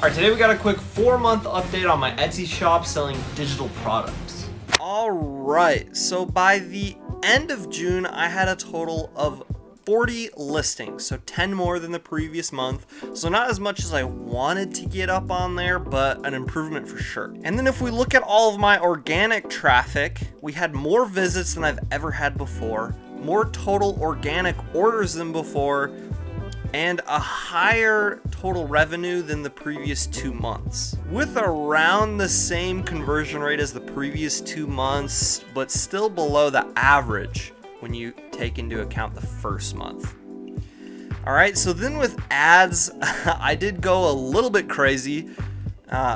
Alright, today we got a quick 4-month update on my Etsy shop selling digital products. Alright, so by the end of June, I had a total of 40 listings, so 10 more than the previous month. So not as much as I wanted to get up on there, but an improvement for sure. And then if we look at all of my organic traffic, we had more visits than I've ever had before, more total organic orders than before, and a higher total revenue than the previous 2 months. With around the same conversion rate as the previous 2 months, but still below the average when you take into account the first month. All right, so then with ads, I did go a little bit crazy.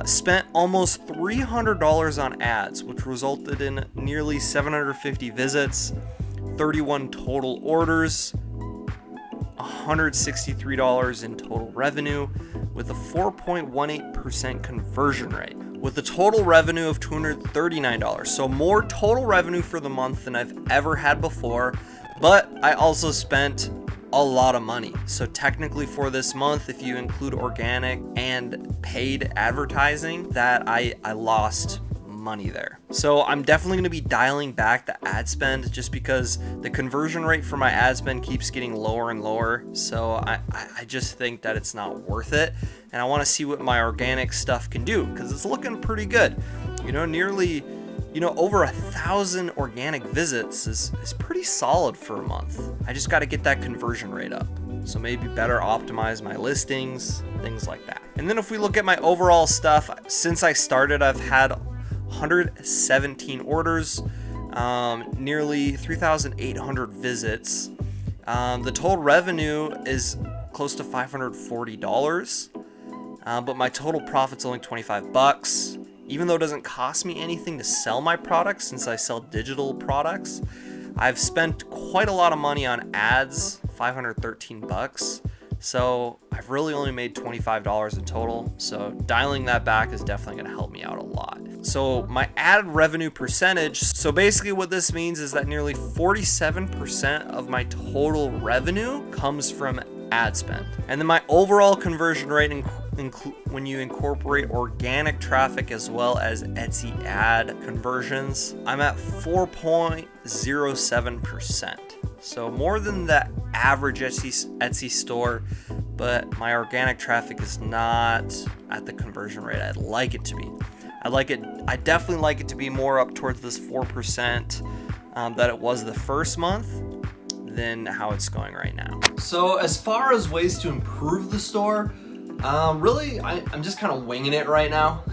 Spent almost $300 on ads, which resulted in nearly 750 visits, 31 total orders, $163 in total revenue with a 4.18% conversion rate with a total revenue of $239. So more total revenue for the month than I've ever had before, but I also spent a lot of money. So technically for this month, if you include organic and paid advertising, that I lost money there. So I'm definitely going to be dialing back the ad spend just because the conversion rate for my ad spend keeps getting lower and lower. So I just think that it's not worth it. And I want to see what my organic stuff can do because it's looking pretty good. Nearly, over 1,000 organic visits is pretty solid for a month. I just got to get that conversion rate up. So maybe better optimize my listings, things like that. And then if we look at my overall stuff, since I started, I've had 117 orders, nearly 3,800 visits. The total revenue is close to $540, but my total profit's only $25. Even though it doesn't cost me anything to sell my products, since I sell digital products, I've spent quite a lot of money on ads, $513. So I've really only made $25 in total. So dialing that back is definitely going to help me out a lot. So my ad revenue percentage. So basically what this means is that nearly 47% of my total revenue comes from ad spend. And then my overall conversion rate when you incorporate organic traffic as well as Etsy ad conversions, I'm at 4.07%. So more than the average Etsy store, but my organic traffic is not at the conversion rate I'd like it to be. I definitely like it to be more up towards this 4% that it was the first month than how it's going right now. So as far as ways to improve the store, really, I'm just kind of winging it right now.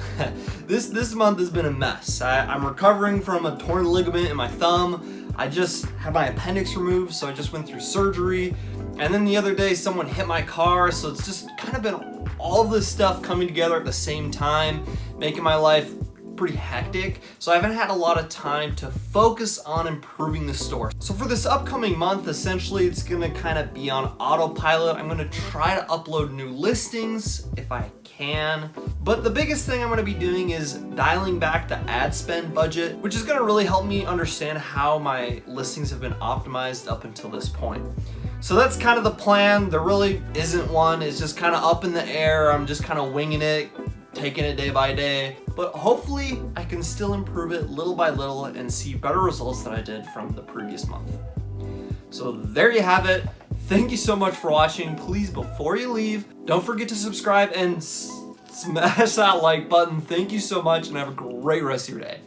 This month has been a mess. I'm recovering from a torn ligament in my thumb. I just had my appendix removed, so I just went through surgery. And then the other day, someone hit my car, so it's just kind of been all this stuff coming together at the same time, making my life pretty hectic. So I haven't had a lot of time to focus on improving the store. So for this upcoming month, essentially it's gonna kind of be on autopilot. I'm gonna try to upload new listings if I can. But the biggest thing I'm gonna be doing is dialing back the ad spend budget, which is gonna really help me understand how my listings have been optimized up until this point. So that's kind of the plan. There really isn't one. It's just kind of up in the air. I'm just kind of winging it, taking it day by day. But hopefully I can still improve it little by little and see better results than I did from the previous month. So there you have it. Thank you so much for watching. Please, before you leave, don't forget to subscribe and smash that like button. Thank you so much and have a great rest of your day.